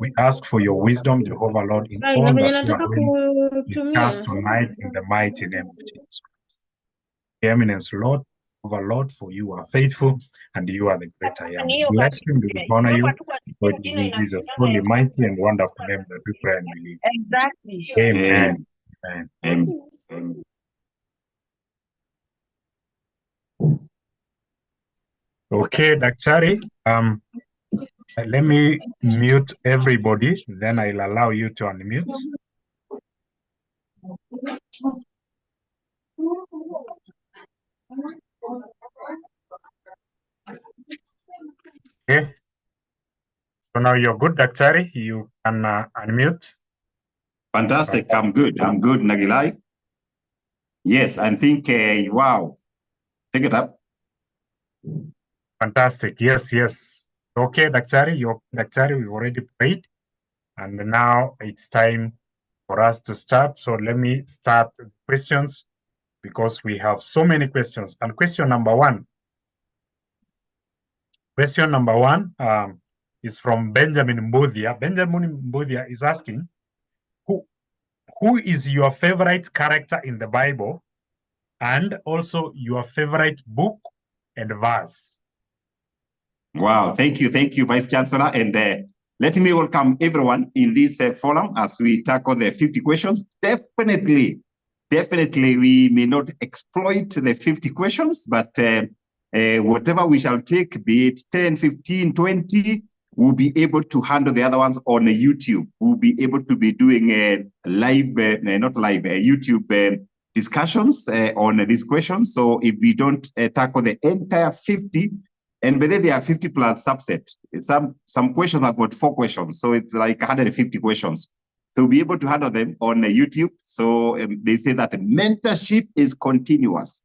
We ask for your wisdom, Jehovah Lord, in all that we are going to discuss tonight in the mighty name of Jesus Christ. Eminence, Lord, Jehovah Lord, for you are faithful and you are the great I am. We bless you, we honor you, for it is in Jesus' holy, mighty, and wonderful name that we pray and believe. Exactly. Amen. Amen. Amen. Okay, Daktari, let me mute everybody, then I'll allow you to unmute. Okay. So now you're good, Daktari. You can unmute. Fantastic. I'm good, Nagilai. Yes, I think, wow. Take it up. Fantastic. Yes, yes. Okay, Daktari, we've already prayed. And now it's time for us to start. So let me start the questions because we have so many questions. And question number one is from Benjamin Mbudia. Benjamin Mbudia is asking, who is your favorite character in the Bible and also your favorite book and verse? Wow, thank you, Vice Chancellor. And let me welcome everyone in this forum as we tackle the 50 questions. Definitely, we may not exploit the 50 questions, but whatever we shall take, be it 10, 15, 20, we'll be able to handle the other ones on YouTube. We'll be able to be doing YouTube discussions on these questions. So if we don't tackle the entire 50, and whether there are 50 plus subset, some questions have got 4 questions, so it's like 150 questions. So we'll be able to handle them on YouTube. So they say that mentorship is continuous,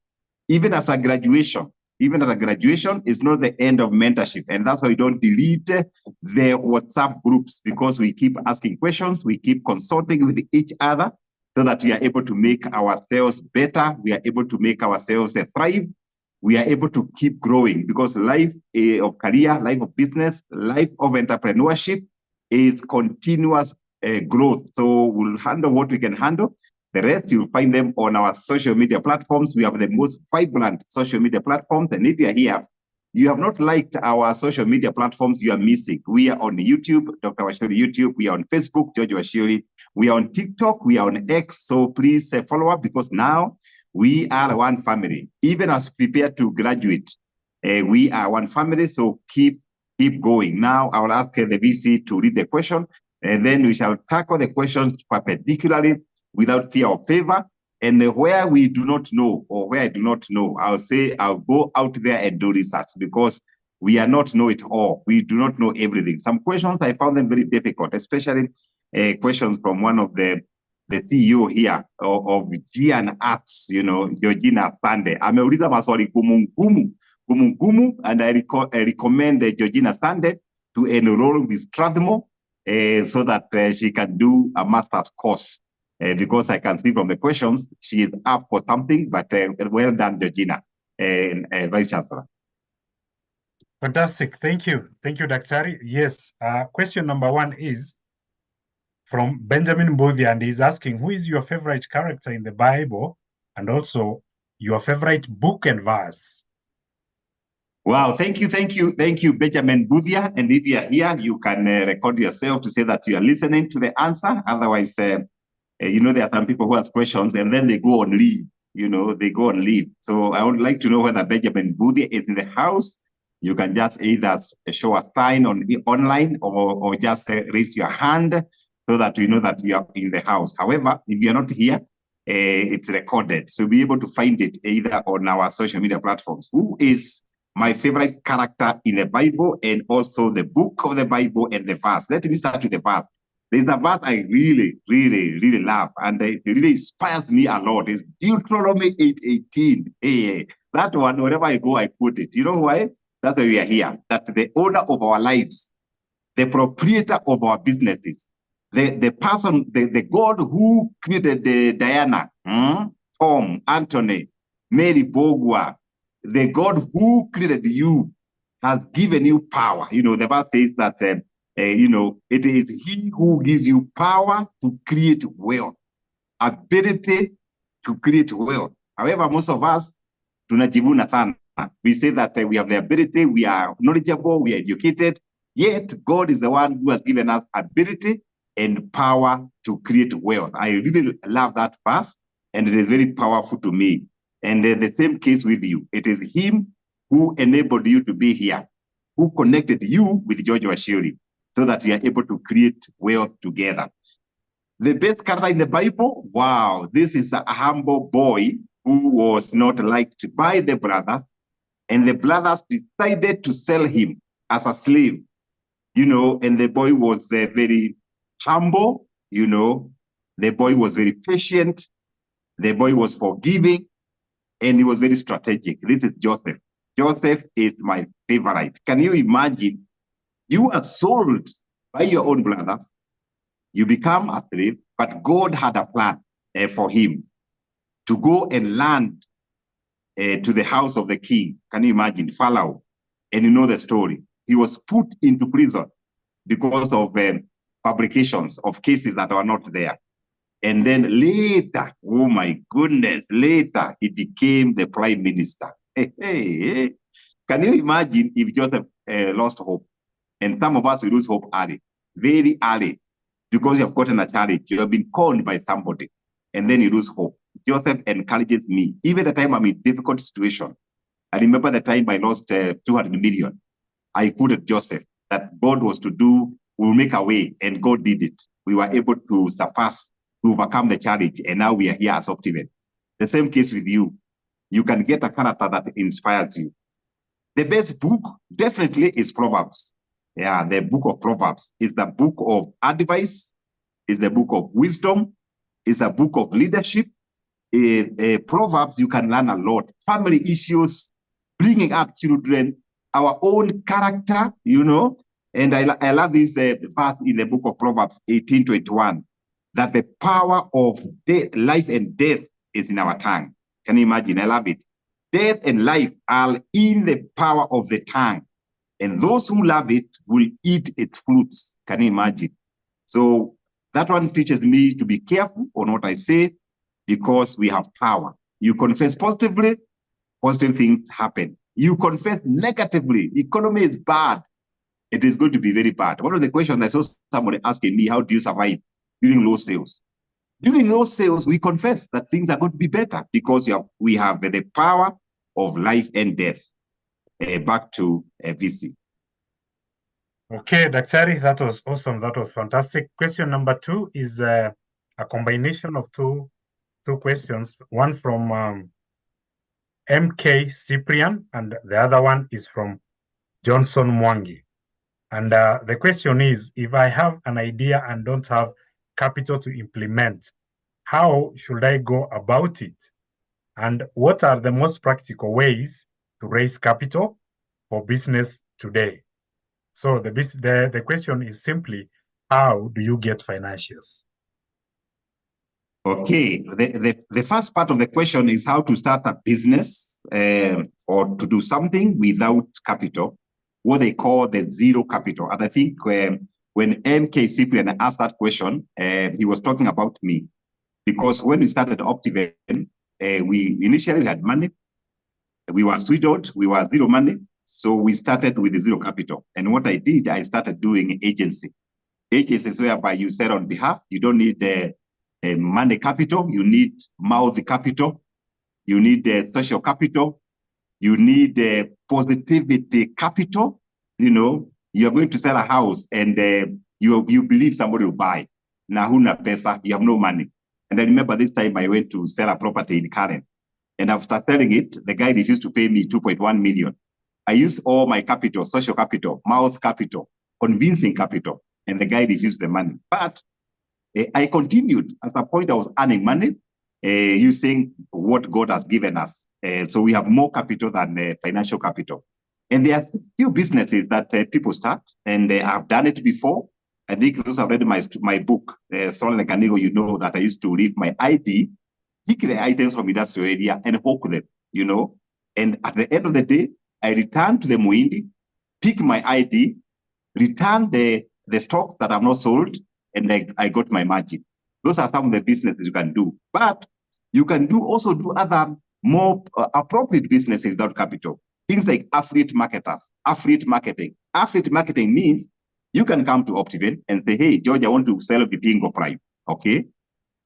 even after graduation. Even after graduation is not the end of mentorship, and that's why we don't delete the WhatsApp groups, because we keep asking questions, we keep consulting with each other, so that we are able to make ourselves better, we are able to make ourselves thrive. We are able to keep growing, because life of career, life of business, life of entrepreneurship is continuous growth. So we'll handle what we can handle. The rest, you'll find them on our social media platforms. We have the most vibrant social media platforms. And if you are here, you have not liked our social media platforms, you are missing. We are on YouTube, Dr. Washiri YouTube. We are on Facebook, George Washiri. We are on TikTok. We are on X. So please follow up, because now we are one family. Even as we prepare to graduate, we are one family. So keep going. Now I will ask the VC to read the question, and then we shall tackle the questions perpendicularly without fear or favor. And where we do not know, or where I do not know, I'll say I'll go out there and do research, because we are not know it all. We do not know everything. Some questions I found them very difficult, especially questions from one of the CEO here of Gian Arts, Georgina Sande. Ameuliza maswali gumu, and I recommend Georgina Sande to enroll with Strathmore so that she can do a master's course. Because I can see from the questions, she is up for something, but well done, Georgina, Vice Chancellor. Fantastic. Thank you. Thank you, Daktari. Yes. Question number 1 is from Benjamin Mbudia, and he's asking, who is your favorite character in the Bible and also your favorite book and verse? Wow, thank you, Benjamin Mbudia. And if you are here, you can record yourself to say that you are listening to the answer. Otherwise, there are some people who ask questions and then they go on leave. They go on leave. So I would like to know whether Benjamin Mbudia is in the house. You can just either show a sign online or just raise your hand so that we know that you are in the house. However, if you're not here, it's recorded. So be able to find it either on our social media platforms. Who is my favorite character in the Bible and also the book of the Bible and the verse? Let me start with the verse. There's a verse I really, really, really love, and it really inspires me a lot. It's Deuteronomy 8:18. Hey, that one, wherever I go, I put it. You know why? That's why we are here. That the owner of our lives, the proprietor of our businesses, the person, the God who created Diana, Tom, Anthony, Mary Bogwa, the God who created you has given you power. The verse says that it is he who gives you power to create wealth, ability to create wealth. However, most of us tunajivuna sana. We say that we have the ability, we are knowledgeable, we are educated, yet God is the one who has given us ability and power to create wealth. I really love that verse, and it is very powerful to me. And the same case with you. It is him who enabled you to be here, who connected you with GWSM, so that you are able to create wealth together. The best character in the Bible, wow, this is a humble boy who was not liked by the brothers, and the brothers decided to sell him as a slave, and the boy was very humble, the boy was very patient, the boy was forgiving, and he was very strategic. This is Joseph. Joseph is my favorite. Can you imagine? You are sold by your own brothers, you become a slave, but God had a plan for him to go and land to the house of the king. Can you imagine? Pharaoh. And you know the story. He was put into prison because of fabrications of cases that were not there. And then later, oh my goodness, later he became the prime minister. Hey. Can you imagine if Joseph lost hope? And some of us lose hope early, very early, because you have gotten a challenge, you have been called by somebody, and then you lose hope. Joseph encourages me, even the time I'm in difficult situation. I remember the time I lost 200 million. I quoted Joseph that God was to do, will make a way, and God did it. We were able to surpass, to overcome the challenge, and now we are here as optimum. The same case with you. You can get a character that inspires you. The best book definitely is Proverbs. Yeah, the book of Proverbs is the book of advice, is the book of wisdom, is a book of leadership. Proverbs, you can learn a lot. Family issues, bringing up children, our own character, And I love this verse in the book of Proverbs 18:21, that the power of life and death is in our tongue. Can you imagine? I love it. Death and life are in the power of the tongue, and those who love it will eat its fruits. Can you imagine? So that one teaches me to be careful on what I say, because we have power. You confess positively, positive things happen. You confess negatively, the economy is bad, it is going to be very bad. One of the questions I saw somebody asking me, how do you survive during low sales? During low sales, we confess that things are going to be better, because we have the power of life and death. Back to VC. Okay, Daktari, that was awesome. That was fantastic. Question number 2 is a combination of two questions. One from MK Cyprian, and the other one is from Johnson Mwangi. And the question is, if I have an idea and don't have capital to implement, how should I go about it? And what are the most practical ways to raise capital for business today? So the question is simply, how do you get financials? Okay, the first part of the question is how to start a business or to do something without capital, what they call the zero capital. And I think when MK Cyprian asked that question, he was talking about me, because when we started Optiven, we initially had money, we were swindled, we were zero money, so we started with the zero capital. And what I did, I started doing agency. Agency is whereby you sell on behalf, you don't need money capital, you need mouth capital, you need social capital, you need positivity capital. You are going to sell a house and you believe somebody will buy. Na huna pesa, you have no money. And I remember this time I went to sell a property in Karen. And after selling it, the guy refused to pay me 2.1 million. I used all my capital, social capital, mouth capital, convincing capital, and the guy refused the money. But I continued. At the point I was earning money, using what God has given us. So we have more capital than financial capital. And there are few businesses that people start, and I've done it before. I think those have read my book, Solon Canigo, you know that I used to leave my ID, pick the items from industrial area and hawk them, And at the end of the day, I return to the Muindi, pick my ID, return the the stocks that are not sold, and I got my margin. Those are some of the businesses you can do. But you can also do other more appropriate businesses without capital. Things like affiliate marketers, affiliate marketing. Affiliate marketing means you can come to Optiven and say, hey, George, I want to sell the Bingo Prime, okay?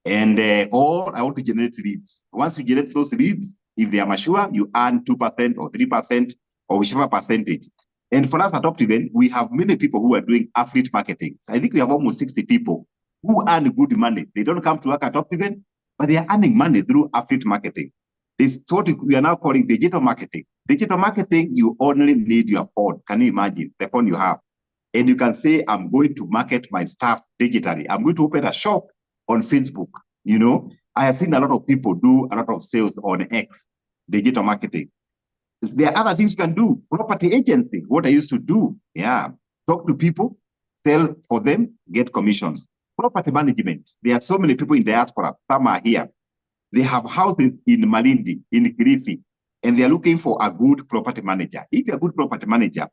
And or I want to generate leads. Once you generate those leads, if they are mature, you earn 2% or 3% or whichever percentage. And for us at Optiven, we have many people who are doing affiliate marketing. I think we have almost 60 people who earn good money. They don't come to work at Optiven, but they are earning money through affiliate marketing. It's what we are now calling digital marketing. Digital marketing, you only need your phone. Can you imagine the phone you have? And you can say, I'm going to market my stuff digitally. I'm going to open a shop on Facebook. You know, I have seen a lot of people do a lot of sales on X, digital marketing. There are other things you can do. Property agency, what I used to do. Yeah. Talk to people, sell for them, get commissions. Property management. There are so many people in diaspora. Some are here. They have houses in Malindi, in Kilifi, and they are looking for a good property manager. If you're a good property manager,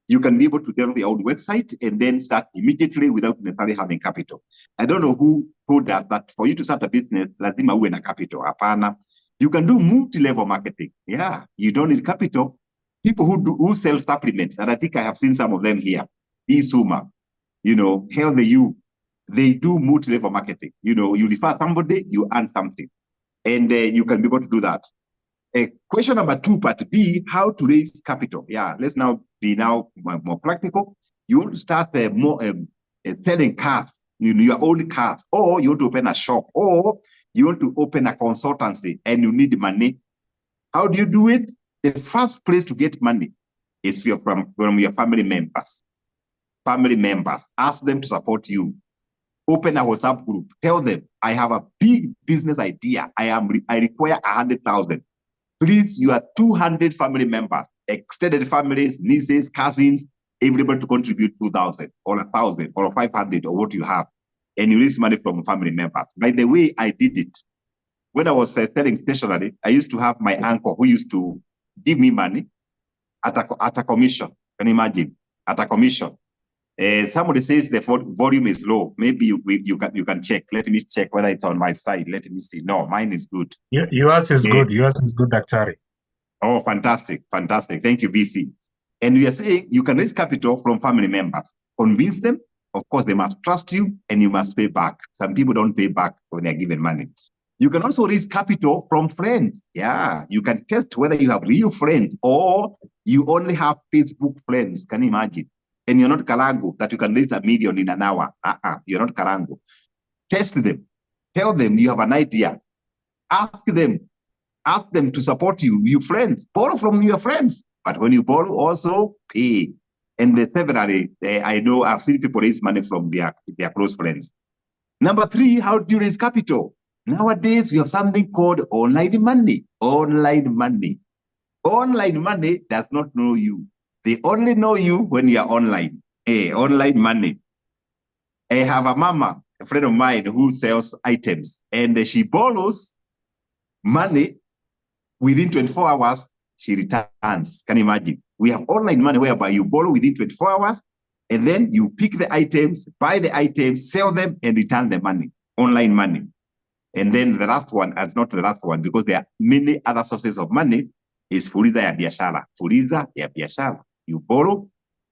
you can be able to develop your own website and then start immediately without necessarily having capital. I don't know who told us that for you to start a business, lazima uwe na capital. Hapana. You can do multi-level marketing. Yeah, you don't need capital. People who sell supplements, and I think I have seen some of them here. eSuma, you know, Healthy You, they do multi-level marketing. You know, you refer somebody, you earn something. And you can be able to do that. Question number 2, part B, how to raise capital. Yeah, let's now be more practical. You want to start selling cars, your own cars, or you want to open a shop, or you want to open a consultancy and you need money. How do you do it? The first place to get money is from your family members. Family members, ask them to support you. Open a WhatsApp group. Tell them, I have a big business idea. I require 100,000. Please, you are 200 family members, extended families, nieces, cousins, everybody to contribute 2,000 or 1,000 or 500 or what you have. And you raise money from family members. By the way, I did it. When I was selling stationery, I used to have my uncle who used to give me money at a commission. Can you imagine? At a commission. Somebody says the volume is low. Maybe you can check. Let me check whether it's on my side. Let me see. No, mine is good. Yours is good. Yours is good, Daktari. Oh, fantastic. Fantastic. Thank you, BC. And we are saying you can raise capital from family members. Convince them. Of course, they must trust you and you must pay back. Some people don't pay back when they're given money. You can also raise capital from friends. Yeah, you can test whether you have real friends or you only have Facebook friends. Can you imagine? And you're not Karango, that you can raise $1 million in an hour. You're not Karango. Test them. Tell them you have an idea. Ask them to support you. Your friends, borrow from your friends. But when you borrow, also pay. And severally, I know I've seen people raise money from their close friends. Number 3, how do you raise capital? Nowadays, we have something called online money. Online money. Online money does not know you. They only know you when you are online. Online money. I have a mama, a friend of mine, who sells items, and she borrows money. Within 24 hours, she returns. Can you imagine? We have online money whereby you borrow within 24 hours, and then you pick the items, buy the items, sell them, and return the money. Online money. And then the last one, and not the last one, because there are many other sources of money, is fuliza ya biashara. Fuliza ya biashara. You borrow,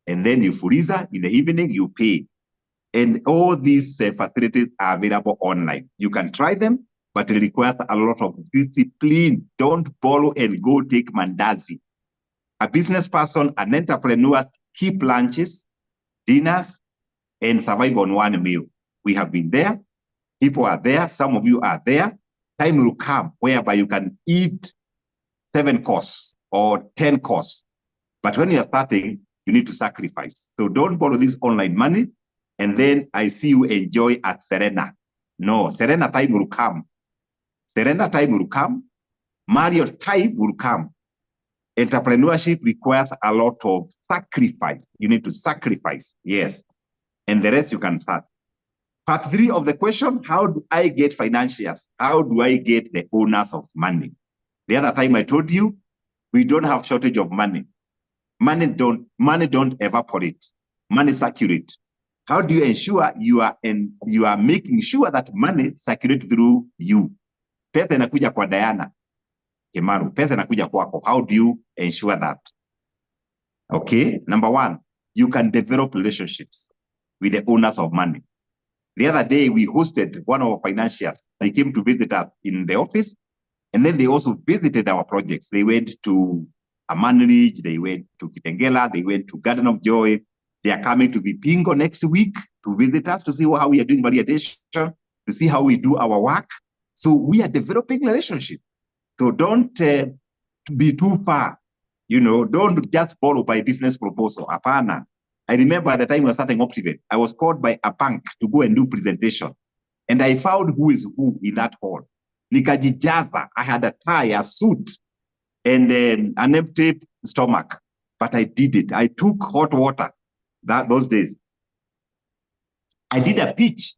and then you fuliza. In the evening, you pay. And all these facilities are available online. You can try them, but it requires a lot of discipline. Don't borrow and go take mandazi. A business person, an entrepreneur, keep lunches, dinners, and survive on one meal. We have been there. People are there. Some of you are there. Time will come whereby you can eat 7 courses or 10 courses. But when you're starting, you need to sacrifice. So don't borrow this online money. And then I see you enjoy at Serena. No, Serena time will come. Serena time will come. Marriott time will come. Entrepreneurship requires a lot of sacrifice. You need to sacrifice. Yes. And the rest you can start. Part 3 of the question, how do I get financiers? How do I get the owners of money? The other time I told you, we don't have shortage of money. Money don't evaporate. Money circulate. How do you ensure you are making sure that money circulate through you? Pesa inakuja kwa Diana Kimaru, pesa inakuja kwako. How do you ensure that? Okay, number one, you can develop relationships with the owners of money. The other day, we hosted one of our financiers. They came to visit us in the office, and then they also visited our projects. They went to Amanridge, they went to Kitengela, they went to Garden of Joy. They are coming to Vipingo next week to visit us, to see how we are doing validation, to see how we do our work. So we are developing relationship. So don't be too far. Don't just follow by business proposal. Apana. I remember at the time we were starting Optivate, I was called by a bank to go and do presentation. And I found who is who in that hall. Nikajijaza. I had a tie, a suit, and an empty stomach. But I did it. I took hot water those days. I did a pitch,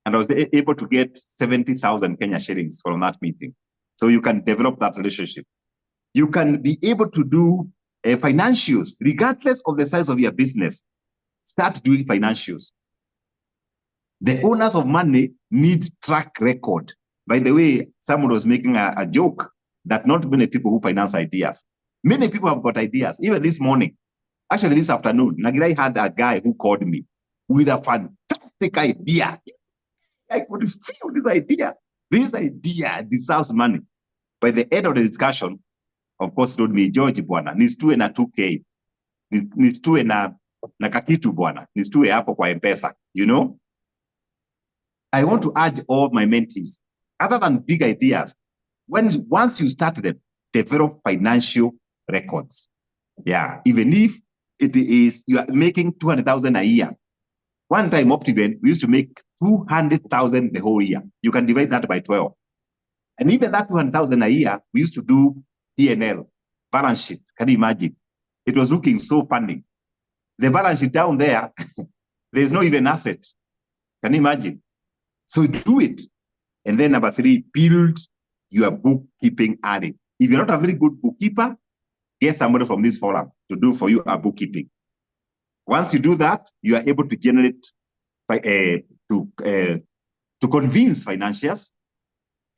and I was able to get 70,000 Kenya shillings from that meeting. So you can develop that relationship. You can be able to do financials, regardless of the size of your business. Start doing financials. The owners of money need track record. By the way, someone was making a joke that not many people who finance ideas. Many people have got ideas. Even this morning, actually this afternoon, Nagirai had a guy who called me with a fantastic idea. I could feel this idea. This idea deserves money. By the end of the discussion, of course, told me, George bwana, nisitue na 2K. Nisitue na kakitu bwana. Nisitue hapo kwa M-Pesa, I want to urge all my mentees, other than big ideas, once you start them, develop financial records. Yeah, even if it is you are making 200,000 a year. One time Optivate, we used to make 200,000 the whole year. You can divide that by 12. And even that 200,000 a year, we used to do P&L, balance sheet. Can you imagine? It was looking so funny. The balance sheet down there, there's no even asset. Can you imagine? So do it. And then number 3, build your bookkeeping audit. If you're not a very good bookkeeper, get somebody from this forum to do for you a bookkeeping. Once you do that, you are able to generate, to convince financiers,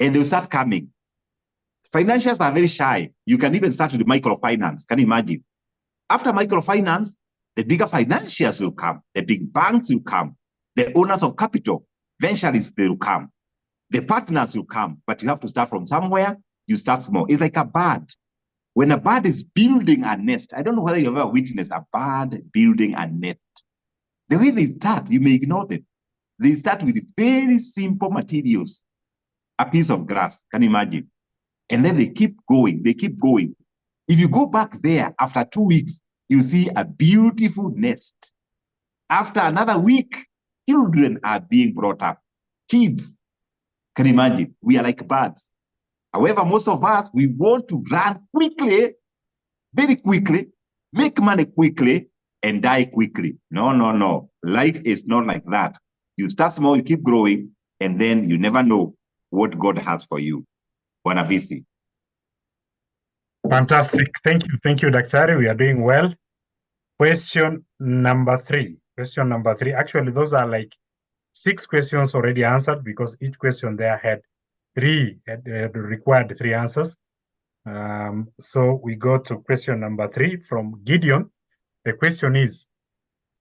and they'll start coming. Financiers are very shy. You can even start with microfinance. Can you imagine? After microfinance, the bigger financiers will come. The big banks will come. The owners of capital, venturists, they will come. The partners will come. But you have to start from somewhere. You start small. It's like a bird. When a bird is building a nest, I don't know whether you've ever witnessed a bird building a nest. The way they start, you may ignore them. They start with very simple materials. A piece of grass, can you imagine? And then they keep going, they keep going. If you go back there after 2 weeks, you see a beautiful nest. After another week, children are being brought up. Kids, can you imagine? We are like birds. However, most of us, we want to run quickly, very quickly, make money quickly, and die quickly. No, no, no. Life is not like that. You start small, you keep growing, and then you never know what God has for you. Bwana VC. Fantastic. Thank you. Thank you, Daktari. We are doing well. Question number 3. Question number 3. Actually, those are like 6 questions already answered because each question there had required 3 answers. So we go to question number 3 from Gideon. The question is,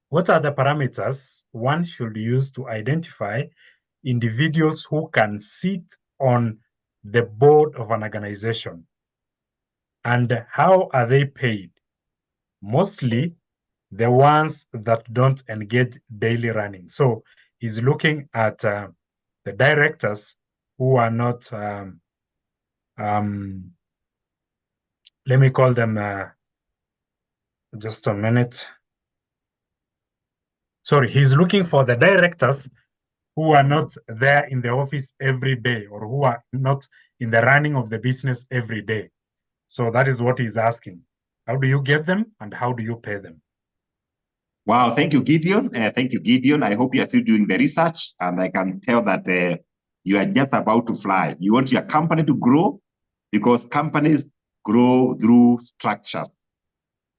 what are the parameters one should use to identify individuals who can sit on the board of an organization? And how are they paid? Mostly the ones that don't engage daily running. So he's looking at the directors who are not, let me call them, just a minute. Sorry, he's looking for the directors who are not there in the office every day or who are not in the running of the business every day. So that is what he's asking. How do you get them and how do you pay them? Wow, thank you, Gideon. Thank you, Gideon. I hope you are still doing the research, and I can tell that you are just about to fly. You want your company to grow because companies grow through structures.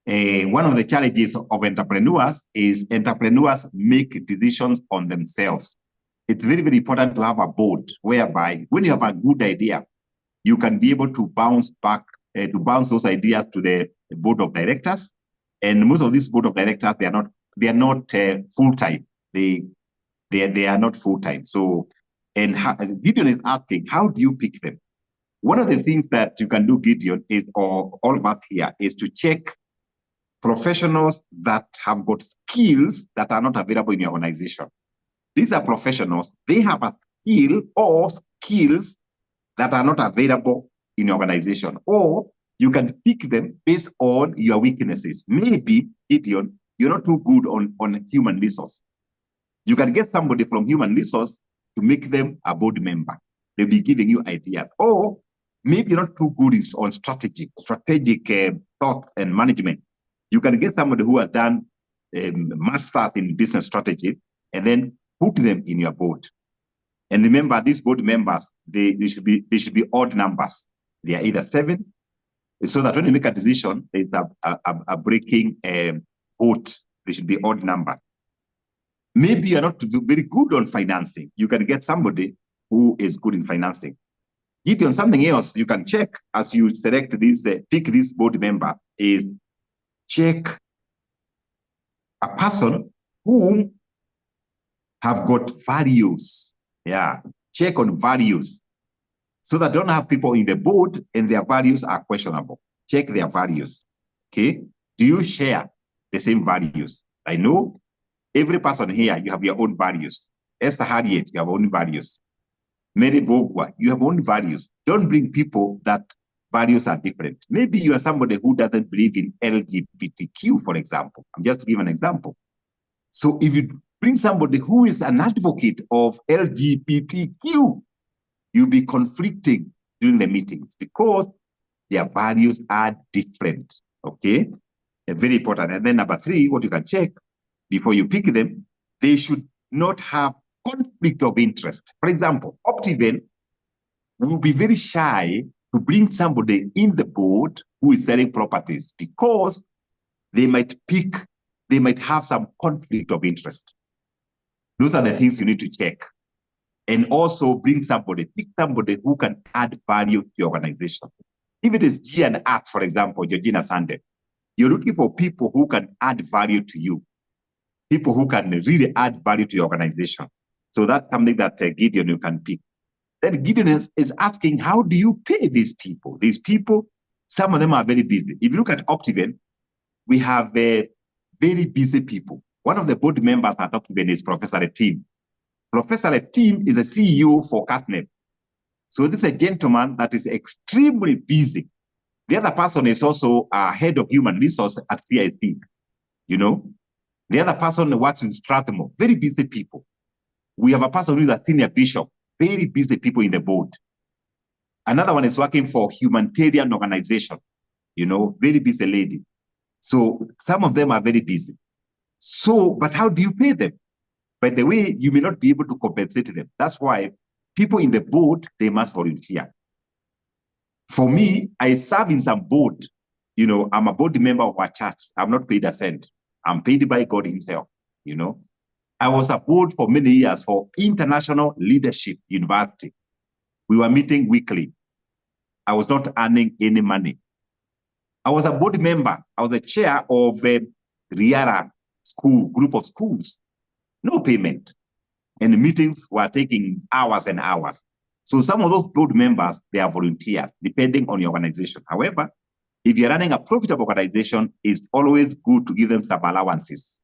One of the challenges of entrepreneurs is entrepreneurs make decisions on themselves. It's very, very important to have a board whereby when you have a good idea, you can be able to bounce back, to bounce those ideas to the board of directors. And most of these board of directors, they are not full-time. They are not full-time. So, and Gideon is asking, how do you pick them? One of the things that you can do, Gideon, is, or all of us here, is to check professionals that have got skills that are not available in your organization. These are professionals, they have a skill or skills that are not available in your organization, or you can pick them based on your weaknesses. Maybe, Gideon, you're not too good on human resource. You can get somebody from human resource to make them a board member. They'll be giving you ideas. Or maybe you're not too good on strategic thought and management. You can get somebody who has done masters in business strategy and then put them in your board. And remember, these board members, they should be odd numbers. They are either 7, so that when you make a decision, there's a breaking vote. They should be odd numbers. Maybe you're not very good on financing. You can get somebody who is good in financing. Gideon, something else you can check as you select this, pick this board member, is check a person who have got values. Yeah, check on values, so that don't have people in the board and their values are questionable. Check their values. Okay, do you share the same values? I know every person here, you have your own values. Esther Harriet, you have own values. Mary Bogwa, you have own values. Don't bring people that values are different. Maybe you are somebody who doesn't believe in LGBTQ, for example. I'm just to give an example. So if you bring somebody who is an advocate of LGBTQ, you'll be conflicting during the meetings because their values are different. Okay, very important. And then number 3, what you can check before you pick them, they should not have conflict of interest. For example, Optiven will be very shy to bring somebody in the board who is selling properties because they might have some conflict of interest. Those are the things you need to check. And also pick somebody who can add value to your organization. If it is G and Arts, for example, Georgina Sunday, you're looking for people who can add value to you, people who can really add value to your organization. So that's something that Gideon, you can pick. Then Gideon is asking, how do you pay these people? These people, some of them are very busy. If you look at Optiven, we have very busy people. One of the board members at Optiven is Professor Etim. Professor Etim is a CEO for CASNEP. So this is a gentleman that is extremely busy. The other person is also a head of human resource at CIC. You know, the other person works in Strathmore. Very busy people. We have a person who is a senior bishop. Very busy people in the board. Another one is working for humanitarian organization. You know, very busy lady. So some of them are very busy. So, but how do you pay them? By the way, you may not be able to compensate them. That's why people in the board, they must volunteer. For me, I serve in some board. You know, I'm a board member of our church. I'm not paid a cent. I'm paid by God himself, you know. I was a board for many years for International Leadership University. We were meeting weekly. I was not earning any money. I was a board member. I was the chair of Riara school, group of schools. No payment. And the meetings were taking hours and hours. So some of those board members, they are volunteers, depending on your organization. However, if you're running a profitable organization, it's always good to give them some allowances.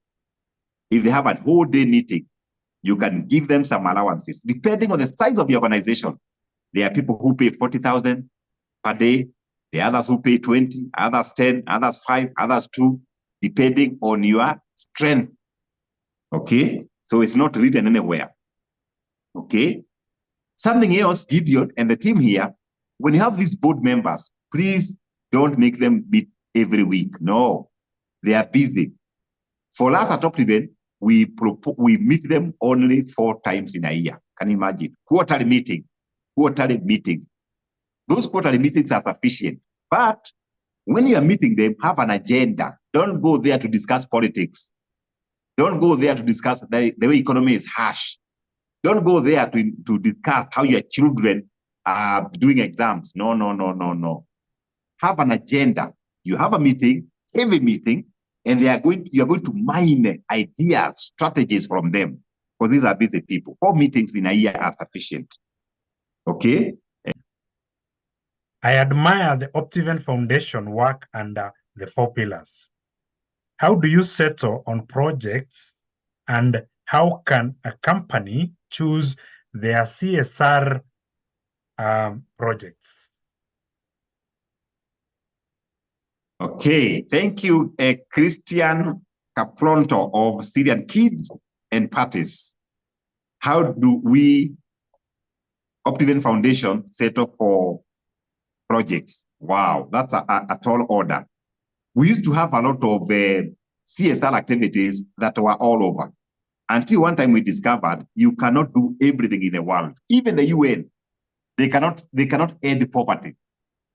If they have a whole day meeting, you can give them some allowances. Depending on the size of your organization, there are people who pay 40,000 per day. There are others who pay 20, others 10, others 5, others 2, depending on your strength. Okay? So it's not written anywhere. Okay? Something else, Gideon and the team here, when you have these board members, please don't make them meet every week. No, they are busy. For us at Optiven, we meet them only 4 times in a year. Can you imagine? Quarterly meetings. Those quarterly meetings are sufficient. But when you are meeting them, have an agenda. Don't go there to discuss politics. Don't go there to discuss the way economy is harsh. Don't go there to discuss how your children are doing exams. No, no, no, no, no. Have an agenda. You have a meeting, every meeting, and you are going to mine ideas, strategies from them. Because these are busy people. 4 meetings in a year are sufficient. Okay? I admire the Optiven Foundation work under the 4 pillars. How do you settle on projects, and how can a company choose their CSR projects? Okay, thank you, Christian Capronto of Syrian Kids and Parties. How do we, Optiven Foundation, settle for projects? Wow, that's a tall order. We used to have a lot of CSR activities that were all over. Until one time we discovered you cannot do everything in the world. Even the UN, they cannot end poverty.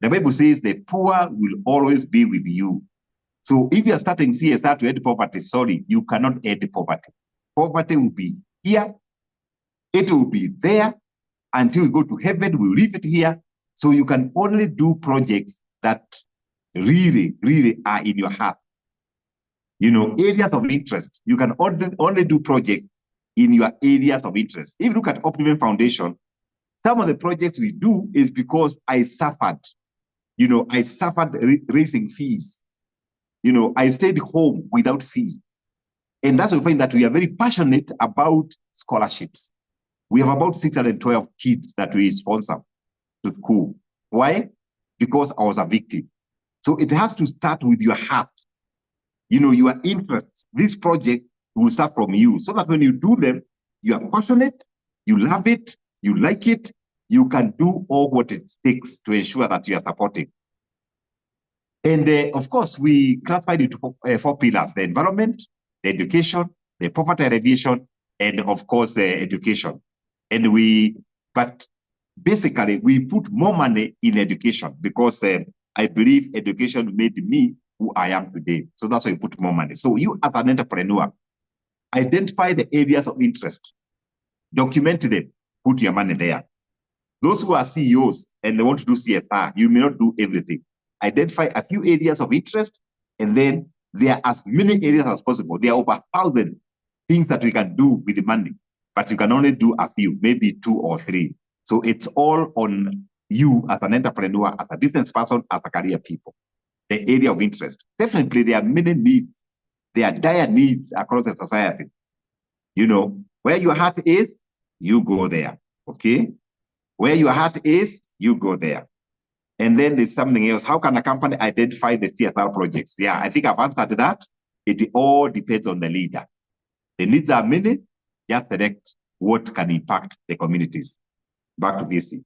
The Bible says the poor will always be with you. So if you are starting CSR to end poverty, sorry, you cannot end poverty. Poverty will be here. It will be there until we go to heaven. We'll leave it here. So you can only do projects that really, really are in your heart. You know, areas of interest. You can only do projects in your areas of interest. If you look at Optiven Foundation, some of the projects we do is because I suffered. You know, I suffered raising fees. You know, I stayed home without fees. And that's why we find that we are very passionate about scholarships. We have about 612 kids that we sponsor to school. Why? Because I was a victim. So it has to start with your heart. You know, your interest. This project will start from you, so that when you do them, you are passionate, you love it, you like it, you can do all what it takes to ensure that you are supporting. And of course, we classified it into 4 pillars: the environment, the education, the poverty alleviation, and of course, the education. And but basically, we put more money in education because I believe education made me who I am today. So that's why we put more money. So you as an entrepreneur, identify the areas of interest, document them, put your money there. Those who are CEOs and they want to do CSR, you may not do everything. Identify a few areas of interest, and then there are as many areas as possible. There are over 1,000 things that we can do with the money, but you can only do a few, maybe 2 or 3. So it's all on you as an entrepreneur, as a business person, as a career people. The area of interest. Definitely, there are many needs. There are dire needs across the society. You know, where your heart is, you go there. Okay? Where your heart is, you go there. And then there's something else. How can a company identify the CSR projects? Yeah, I think I've answered that. It all depends on the leader. The needs are many. Just select what can impact the communities. Back to BC.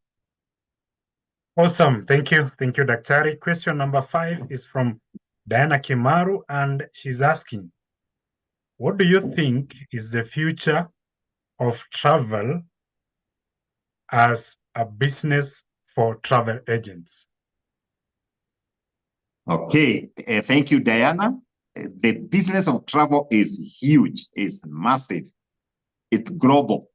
Awesome. Thank you. Thank you, Daktari. Question number 5 is from Diana Kimaru, and she's asking, what do you think is the future of travel as a business for travel agents? Okay, thank you, Diana. The business of travel is huge, it's massive, it's global.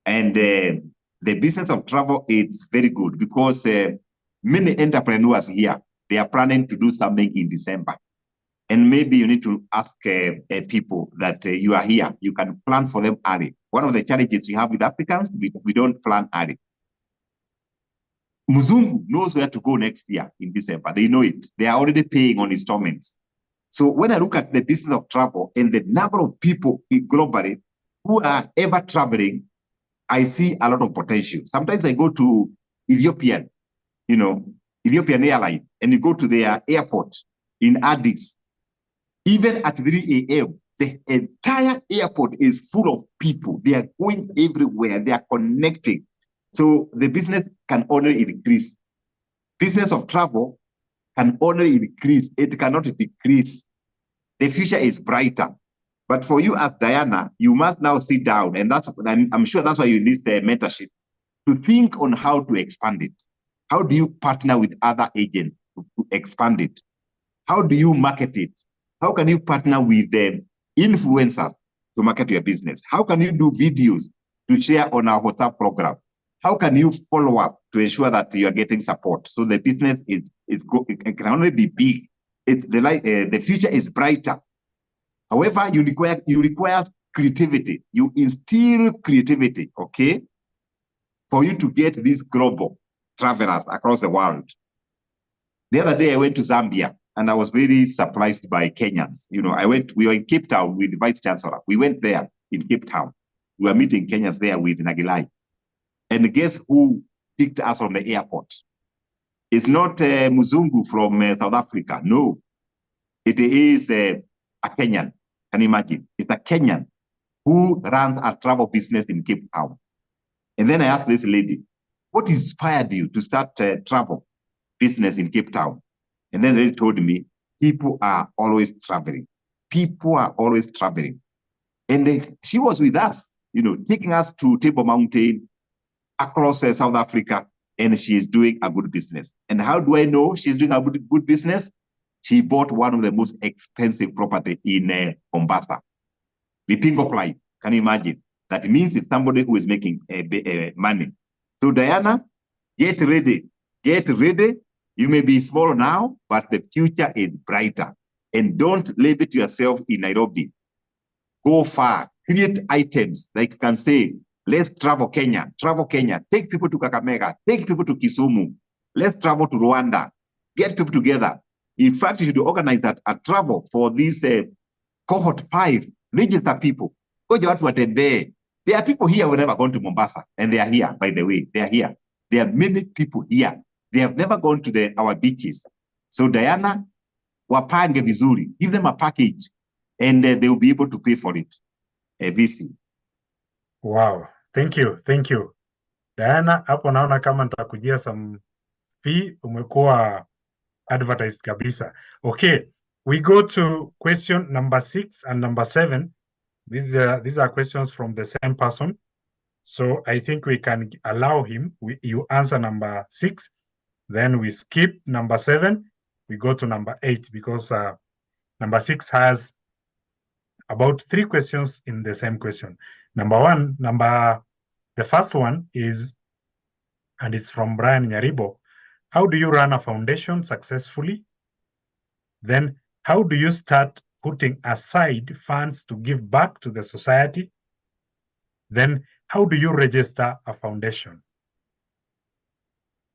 And the business of travel is very good because many entrepreneurs here, they are planning to do something in December. And maybe you need to ask people that you are here, you can plan for them early. One of the challenges we have with Africans, we don't plan early. Muzungu knows where to go next year in December. They know it. They are already paying on installments. So when I look at the business of travel and the number of people globally who are ever traveling, I see a lot of potential. Sometimes I go to Ethiopian Airline, and you go to their airport in Addis. Even at 3 a.m., the entire airport is full of people. They are going everywhere. They are connecting. So the business can only increase. Business of travel can only increase. It cannot decrease. The future is brighter. But for you as Diana, you must now sit down, and I'm sure that's why you need the mentorship, to think on how to expand it. How do you partner with other agents to expand it? How do you market it? How can you partner with the influencers to market your business? How can you do videos to share on our WhatsApp program? How can you follow up to ensure that you are getting support? So the business it can only be big. The future is brighter. However, you require creativity. You instill creativity, okay, for you to get these global travelers across the world. The other day I went to Zambia and I was very surprised by Kenyans. You know, we were in Cape Town with the Vice Chancellor. We went there in Cape Town. We were meeting Kenyans there with Nagilai. And guess who picked us from the airport? It's not Muzungu from South Africa. No, it is a Kenyan. Can you imagine? It's a Kenyan who runs a travel business in Cape Town. And then I asked this lady, what inspired you to start travel business in Cape Town? And then they told me, people are always traveling. People are always traveling. And she was with us, you know, taking us to Table Mountain, across South Africa, and she is doing a good business. And how do I know she's doing a good business? She bought one of the most expensive property in Mombasa. The pink of life, can you imagine? That means it's somebody who is making money. So Diana, get ready. Get ready. You may be small now, but the future is brighter. And don't limit yourself in Nairobi. Go far. Create items like you can say, let's travel Kenya. Travel Kenya. Take people to Kakamega. Take people to Kisumu. Let's travel to Rwanda. Get people together. In fact, you should organize a travel for this cohort 5. Register people. There are people here who have never gone to Mombasa, and they are here, by the way. They are here. There are many people here. They have never gone to our beaches. So Diana, wapange vizuri. Give them a package, and they will be able to pay for it. VC. Wow. Thank you. Thank you. Diana, hapo naona kama nitakujia some fee, umekuwa advertised kabisa. Okay, we go to question number 6 and number 7. These are questions from the same person. So I think we can allow him, you answer number 6, then we skip number 7, we go to number 8, because number 6 has about 3 questions in the same question. The first one is, and it's from Brian Nyaribo. How do you run a foundation successfully? Then how do you start putting aside funds to give back to the society? Then how do you register a foundation?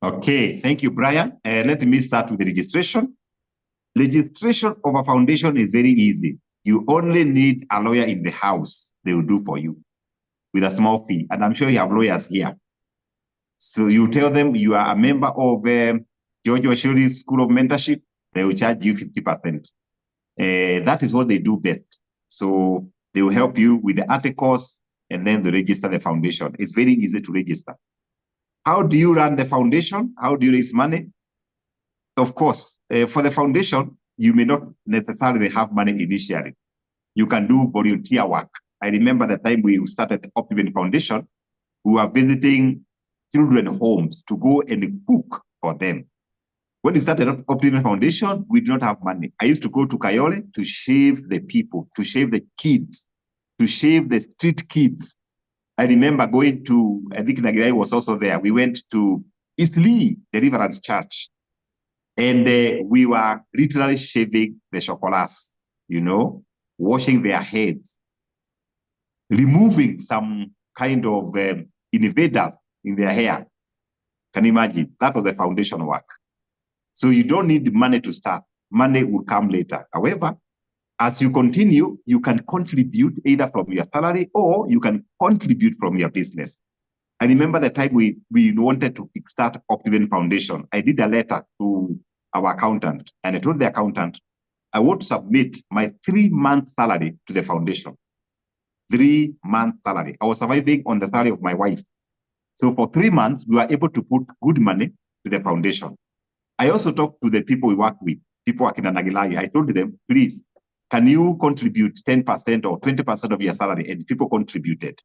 Okay, thank you, Brian. Let me start with the registration. Registration of a foundation is very easy. You only need a lawyer in the house. They will do for you with a small fee. And I'm sure you have lawyers here. So you tell them you are a member of GWSM School of Mentorship. They will charge you 50%. That is what they do best. So they will help you with the articles, and then they register the foundation. It's very easy to register. How do you run the foundation? How do you raise money? Of course, for the foundation, you may not necessarily have money initially. You can do volunteer work. I remember the time we started Optimum Foundation, we were visiting children homes to go and cook for them. When we started Optimum Foundation, we did not have money. I used to go to Kayole to shave the people, to shave the kids, to shave the street kids. I remember going to, I think Nagirai was also there. We went to East Lee, Deliverance Church, and we were literally shaving the chocolats, you know, washing their heads, removing some kind of invaders in their hair. Can you imagine? That was the foundation work. So you don't need money to start. Money will come later. However, as you continue, you can contribute either from your salary or you can contribute from your business. I remember the time we wanted to start Optimum Foundation. I did a letter to our accountant, and I told the accountant, I want to submit my 3-month salary to the foundation. 3-month salary. I was surviving on the salary of my wife. So for 3 months, we were able to put good money to the foundation. I also talked to the people we work with, people working at Nagilai. I told them, please, can you contribute 10% or 20% of your salary? And people contributed.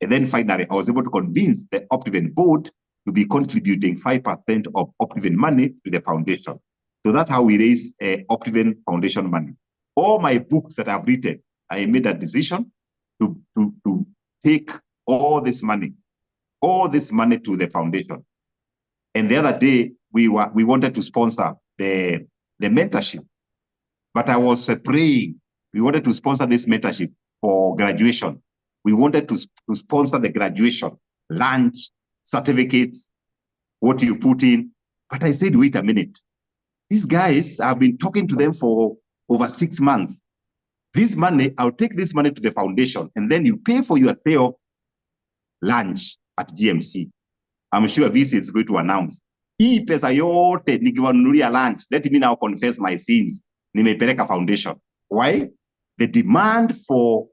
And then finally, I was able to convince the Optimum board to be contributing 5% of Optimum money to the foundation. So that's how we raise Optiven Foundation money. All my books that I've written, I made a decision to take all this money to the foundation. And the other day, we wanted to sponsor the mentorship, but I was praying. We wanted to sponsor this mentorship for graduation. We wanted to sponsor the graduation, lunch, certificates, what you put in. But I said, wait a minute. These guys, I've been talking to them for over 6 months. This money, I'll take this money to the foundation, and then you pay for your Theo lunch at GMC. I'm sure VC is going to announce. Hii pesa yote nikiwanunulia lunch, let me now confess my sins. Nimeipeleka foundation. Why? The demand for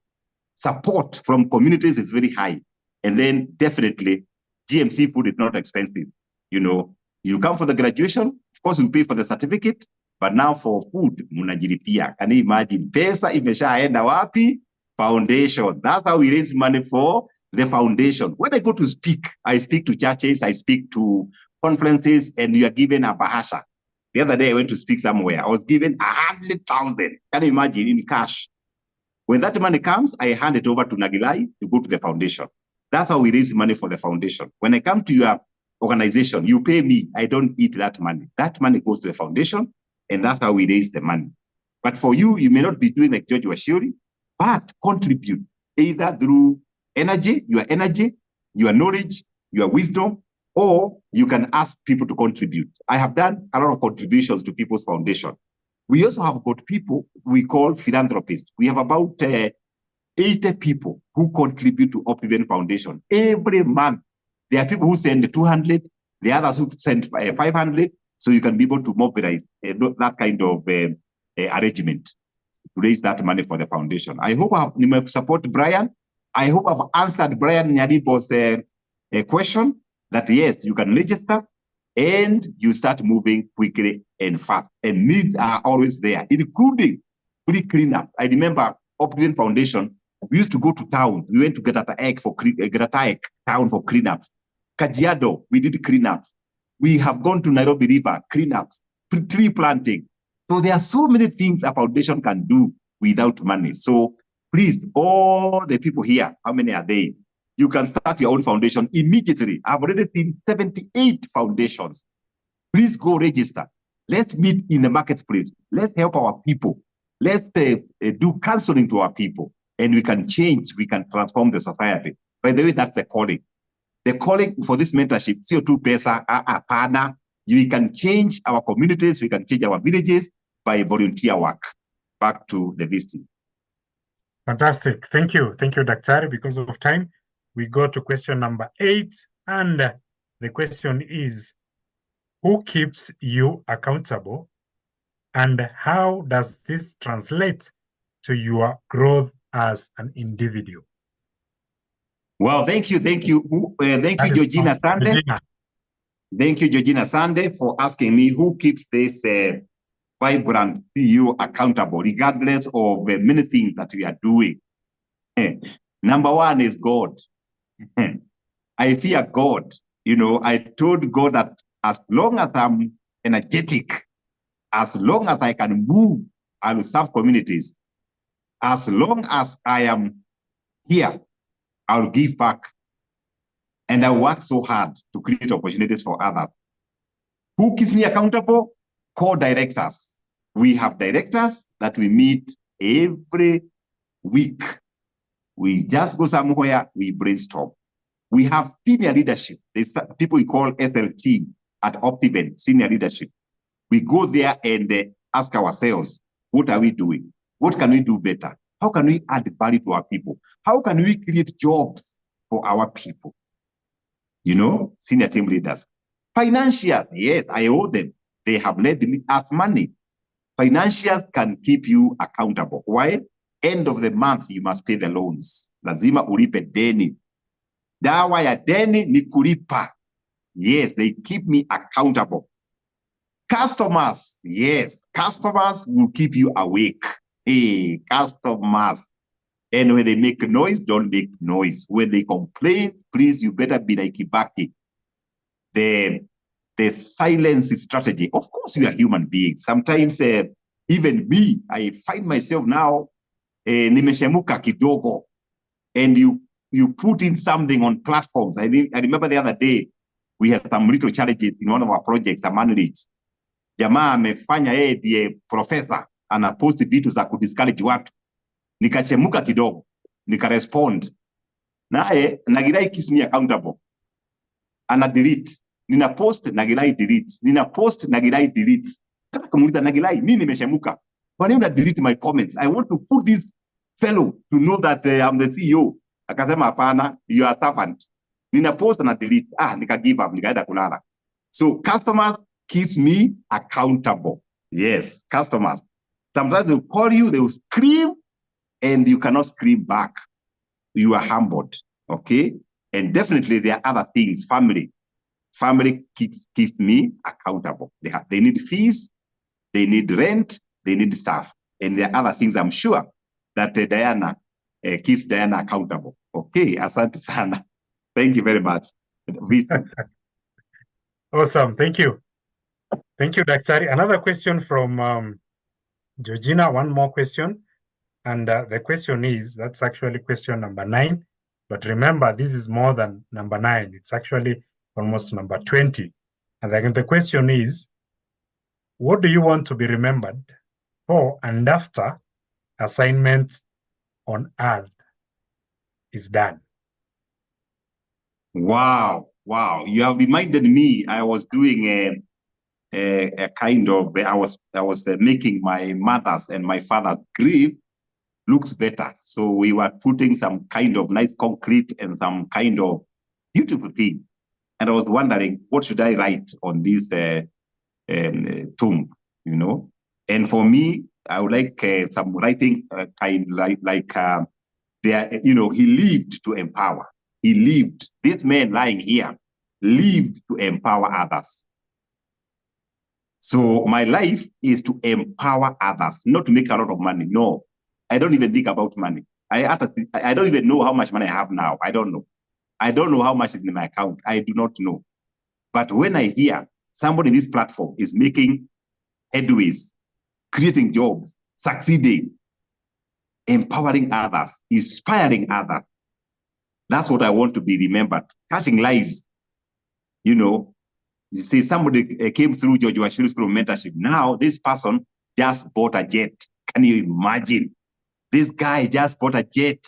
support from communities is very high. And then definitely, GMC food is not expensive. You know, you come for the graduation, of course you pay for the certificate, but now for food, munajilipia. Can you imagine? Pesa imeshaenda wapi? Foundation. That's how we raise money for the foundation. When I go to speak, I speak to churches, I speak to conferences, and you are given a bahasha. The other day I went to speak somewhere. I was given 100,000. Can you imagine, in cash? When that money comes, I hand it over to Nagilai to go to the foundation. That's how we raise money for the foundation. When I come to your organization, you pay me, I don't eat that money. That money goes to the foundation, and that's how we raise the money. But for you, you may not be doing like George Washiri, but contribute either through energy, your knowledge, your wisdom, or you can ask people to contribute. I have done a lot of contributions to People's Foundation. We also have got people we call philanthropists. We have about 80 people who contribute to Optiven Foundation. Every month, there are people who send 200, the others who send 500, so you can be able to mobilize that kind of arrangement to raise that money for the foundation. I hope you may support Brian. I hope I've answered Brian Nyadibo's question that yes, you can register and you start moving quickly and fast. And needs are always there, including free cleanup. I remember Optiven Foundation, we used to go to town. We went to Grataek town for cleanups. Kajiado, we did cleanups. We have gone to Nairobi River, cleanups, tree planting. So there are so many things a foundation can do without money. So please, all the people here, how many are they? You can start your own foundation immediately. I've already seen 78 foundations. Please go register. Let's meet in the marketplace. Let's help our people. Let's do counseling to our people. And we can change, we can transform the society. By the way, that's the calling. The calling for this mentorship, CO2 pesa, partner, we can change our communities, we can change our villages by volunteer work. Back to the VC. Fantastic. Thank you. Thank you, Dr. Because of time, we go to question number 8. And the question is, who keeps you accountable? And how does this translate to your growth as an individual? Well, thank you, Georgina Sande. Thank you, Georgina Sande, for asking me who keeps this vibrant CEO accountable, regardless of many things that we are doing. Number one is God. I fear God. You know, I told God that as long as I'm energetic, as long as I can move, I will serve communities. As long as I am here, I'll give back. And I work so hard to create opportunities for others. Who keeps me accountable? Co-directors. We have directors that we meet every week. We just go somewhere, we brainstorm. We have senior leadership. There's people we call SLT at Optiven, senior leadership. We go there and ask ourselves, what are we doing? What can we do better? How can we add value to our people? How can we create jobs for our people? You know, senior team leaders. Financial, yes, I owe them. They have led us money. Financials can keep you accountable. Why? End of the month, you must pay the loans. Lazima ulipe deni. Dawa ya deni ni kulipa. Yes, they keep me accountable. Customers, yes, customers will keep you awake. Hey, customers. And when they make noise, don't make noise. When they complain, please, you better be like Kibaki, the the silence strategy. Of course, we are human beings. Sometimes, even me, I find myself now, nimeshemuka kidogo, and you put in something on platforms. I remember the other day, we had some little challenges in one of our projects, a managed. Jamaa amefanya yeye ndiye professor, anapost vitu za kudiscourage watu. Nikachemuka kidogo, nikarespond. Naye, Nagirai keeps me accountable. Ana delete. Nina post, Nagirai deletes. Nina post, Nagirai deletes. Kama kumuuliza Nagirai, mimi nimeshemuka. Kwa nini una delete my comments? I want to put this fellow to know that I'm the CEO. Akasema hapana, you are a servant. Nina post na delete. Nika give up, nikaenda kulala. So customers keeps me accountable. Yes, customers. Sometimes they'll call you, they will scream, and you cannot scream back. You are humbled, okay? And definitely there are other things. Family keeps me accountable. They need fees, they need rent, they need staff. And there are other things I'm sure that Diana keeps Diana accountable. Okay, asante sana. Thank you very much. Awesome, thank you. Thank you, Daktari. Another question from Georgina, one more question. And the question is, that's actually question number 9. But remember, this is more than number 9. It's actually almost number 20. And then the question is, what do you want to be remembered for and after assignment on Earth is done? Wow. You have reminded me, I was doing a kind of, I was making my mother's and my father's grave looks better. So we were putting some kind of nice concrete and some kind of beautiful thing. And I was wondering, what should I write on this tomb, you know? And for me, I would like some writing kind like there, you know, he lived to empower. He lived, this man lying here, lived to empower others. So my life is to empower others, not to make a lot of money. No, I don't even think about money. I don't even know how much money I have now. I don't know. I don't know how much is in my account. I do not know. But when I hear somebody in this platform is making headways, creating jobs, succeeding, empowering others, inspiring others, that's what I want to be remembered. Touching lives. You know, you see, somebody came through George Washuri School of Mentorship. Now, this person just bought a jet. Can you imagine? This guy just bought a jet.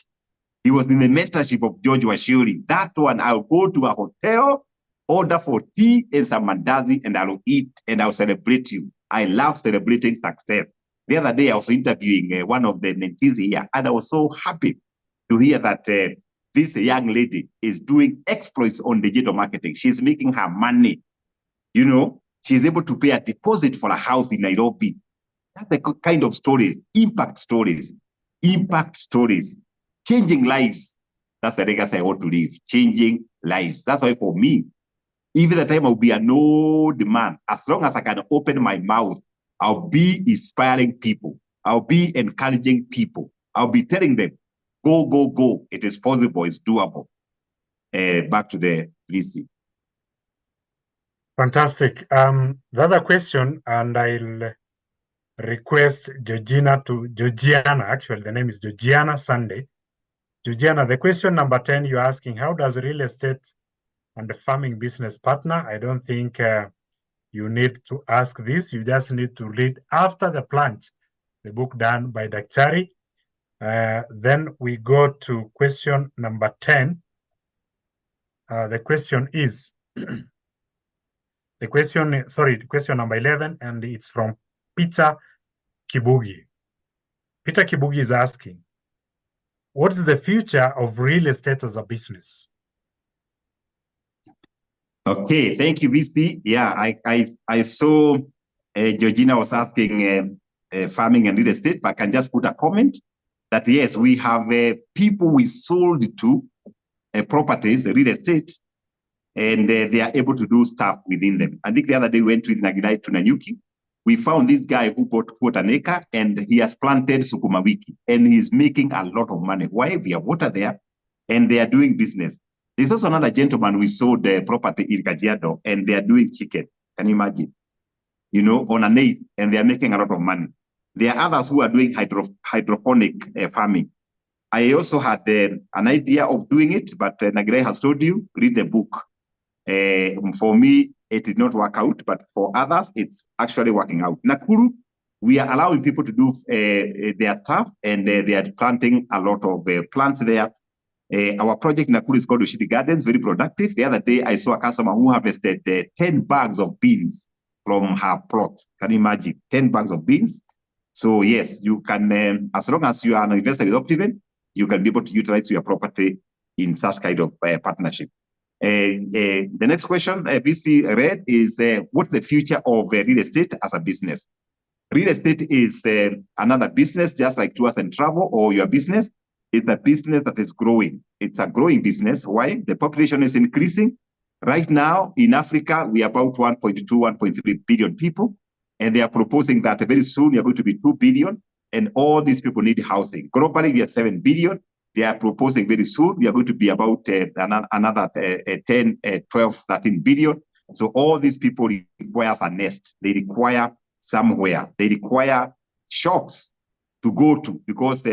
He was in the mentorship of George Washuri. That one, I'll go to a hotel, order for tea and some mandazi, and I'll eat and I'll celebrate you. I love celebrating success. The other day, I was interviewing one of the mentees here, and I was so happy to hear that this young lady is doing exploits on digital marketing. She's making her money. You know, she's able to pay a deposit for a house in Nairobi. That's the kind of stories, impact stories, changing lives. That's the legacy I want to live, changing lives. That's why for me, even the time I'll be an old man, as long as I can open my mouth, I'll be inspiring people. I'll be encouraging people. I'll be telling them, go, go, go. It is possible. It's doable. Back to the VC. Fantastic. The other question, and I'll request Georgiana, actually, the name is Georgiana Sunday. Georgiana, the question number 10, you're asking, how does real estate and the farming business partner? I don't think you need to ask this. You just need to read after the plunge, the book done by Daktari. Then we go to question number 10. The question is, question number 11, and it's from Peter Kibugi. Peter Kibugi is asking, what is the future of real estate as a business? Okay, thank you, VC. Yeah, I saw Georgina was asking farming and real estate, but I can just put a comment that yes, we have people we sold to properties, real estate, and they are able to do stuff within them. I think the other day we went with Nagirai to Nanyuki. We found this guy who bought an acre and he has planted sukuma wiki and he's making a lot of money. Why? We have water there and they are doing business. There's also another gentleman we sold the property in Kajiado and they are doing chicken. Can you imagine? You know, on an eighth, and they are making a lot of money. There are others who are doing hydroponic farming. I also had an idea of doing it, but Nagire has told you, read the book. For me, it did not work out, but for others, it's actually working out. Nakuru, we are allowing people to do their stuff, and they are planting a lot of plants there. Our project in Nakuru is called Ushidi Gardens, very productive. The other day, I saw a customer who harvested 10 bags of beans from her plots. Can you imagine? 10 bags of beans. So yes, you can, as long as you are an investor with Optiven, you can be able to utilize your property in such kind of partnership. The next question VC read is, what's the future of real estate as a business? Real estate is another business, just like tours and travel or your business. It's a business that is growing. It's a growing business. Why? The population is increasing. Right now in Africa, we are about 1.2, 1.3 billion people. And they are proposing that very soon we are going to be 2 billion. And all these people need housing. Globally, we are 7 billion. They are proposing very soon we are going to be about another 10, 12, 13 billion. So all these people require a nest. They require somewhere. They require shops to go to, because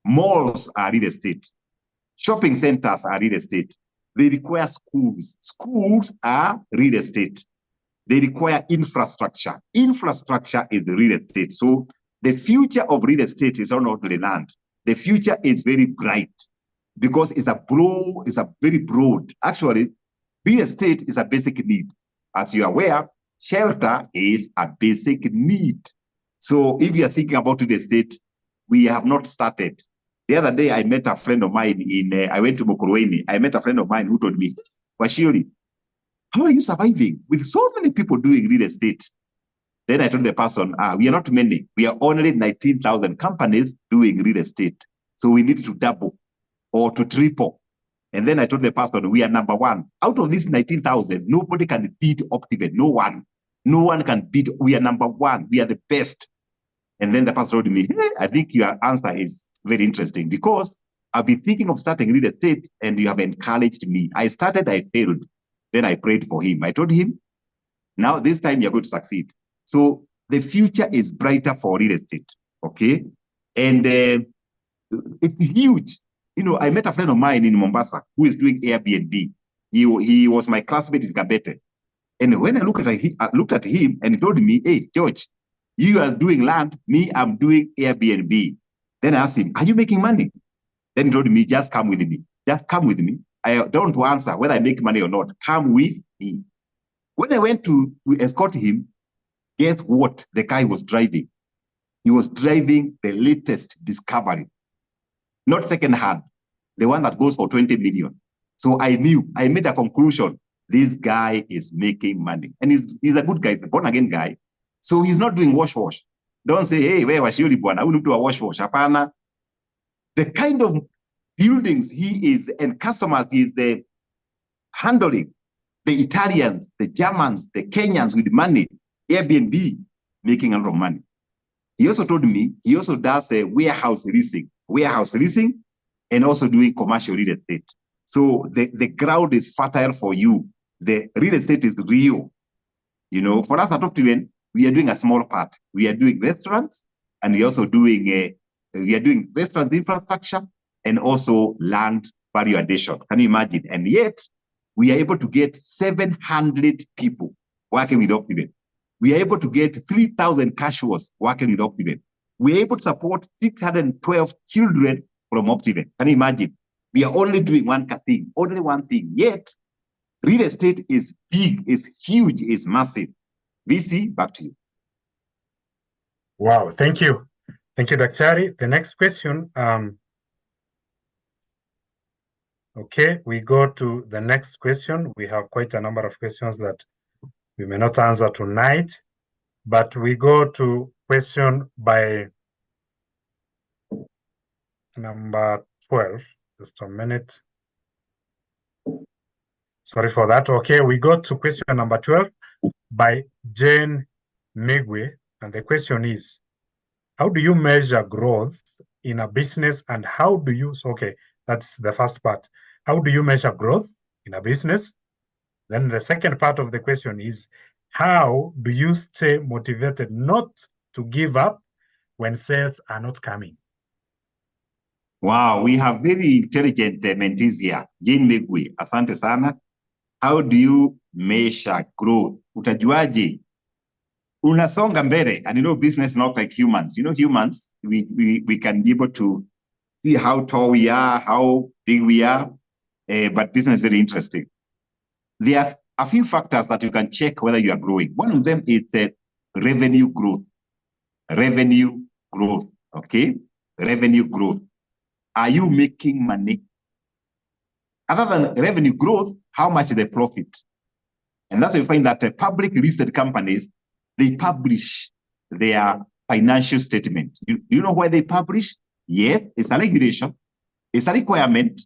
malls are real estate. Shopping centers are real estate. They require schools. Schools are real estate. They require infrastructure. Infrastructure is the real estate. So the future of real estate is not only land. The future is very bright because it's a very broad. Actually, real estate is a basic need. As you are aware, shelter is a basic need. So if you are thinking about real estate, we have not started. The other day, I met a friend of mine I went to Mokorweni. I met a friend of mine who told me, Washiri, how are you surviving with so many people doing real estate? Then I told the person, we are not many. We are only 19,000 companies doing real estate. So we need to double or to triple. And then I told the person, we are number one. Out of these 19,000, nobody can beat Optiven. No one. No one can beat. We are number one. We are the best. And then the person told me, hey, I think your answer is very interesting because I've been thinking of starting real estate and you have encouraged me. I started, I failed. Then I prayed for him. I told him, now this time you're going to succeed. So the future is brighter for real estate, okay? And it's huge. You know, I met a friend of mine in Mombasa who is doing Airbnb. He was my classmate in Kabete. And when I looked at him and he told me, hey, George, you are doing land, me, I'm doing Airbnb. Then I asked him, are you making money? Then he told me, just come with me. Just come with me. I don't want to answer whether I make money or not. Come with me. When I went to escort him, guess what the guy was driving? He was driving the latest discovery, not second-hand, the one that goes for 20 million. So I made a conclusion, this guy is making money. And he's a good guy, a born-again guy. So he's not doing wash. Don't say, hey, where was Shioli Bwana? I will do a wash. Hapana. The kind of buildings he is and customers he is handling, the Italians, the Germans, the Kenyans with money, Airbnb, making a lot of money. He also told me he also does a warehouse leasing, and also doing commercial real estate. So the ground is fertile for you. The real estate is real. You know, for us at Optiven, we are doing a small part. We are doing restaurants, and we are also doing restaurant infrastructure and also land value addition. Can you imagine? And yet, we are able to get 700 people working with Optiven. We are able to get 3,000 casuals working with Optiven. We are able to support 612 children from Optiven. Can you imagine? We are only doing one thing, yet real estate is big, is huge, is massive. VC, back to you. Wow, thank you. Thank you, Daktari. The next question. Okay, we go to the next question. We have quite a number of questions that we may not answer tonight, but we go to question by number 12. Just a minute. Sorry for that. Okay, we go to question number 12 by Jane Megwe. And the question is, how do you measure growth in a business and how do you, okay, that's the first part. How do you measure growth in a business? Then the second part of the question is, How do you stay motivated not to give up when sales are not coming? Wow, we have very intelligent mentees here. Jane Megwe, asante sana. How do you measure growth? Utajuaje? Unasonga mbele, and you know business is not like humans. You know humans, we can be able to see how tall we are, how big we are, but business is very interesting. There are a few factors that you can check whether you are growing. One of them is revenue growth. Revenue growth, okay? Revenue growth. Are you making money? Other than revenue growth, how much is the profit? And that's why you find that public listed companies, they publish their financial statement. You know why they publish? Yes, it's a regulation, it's a requirement,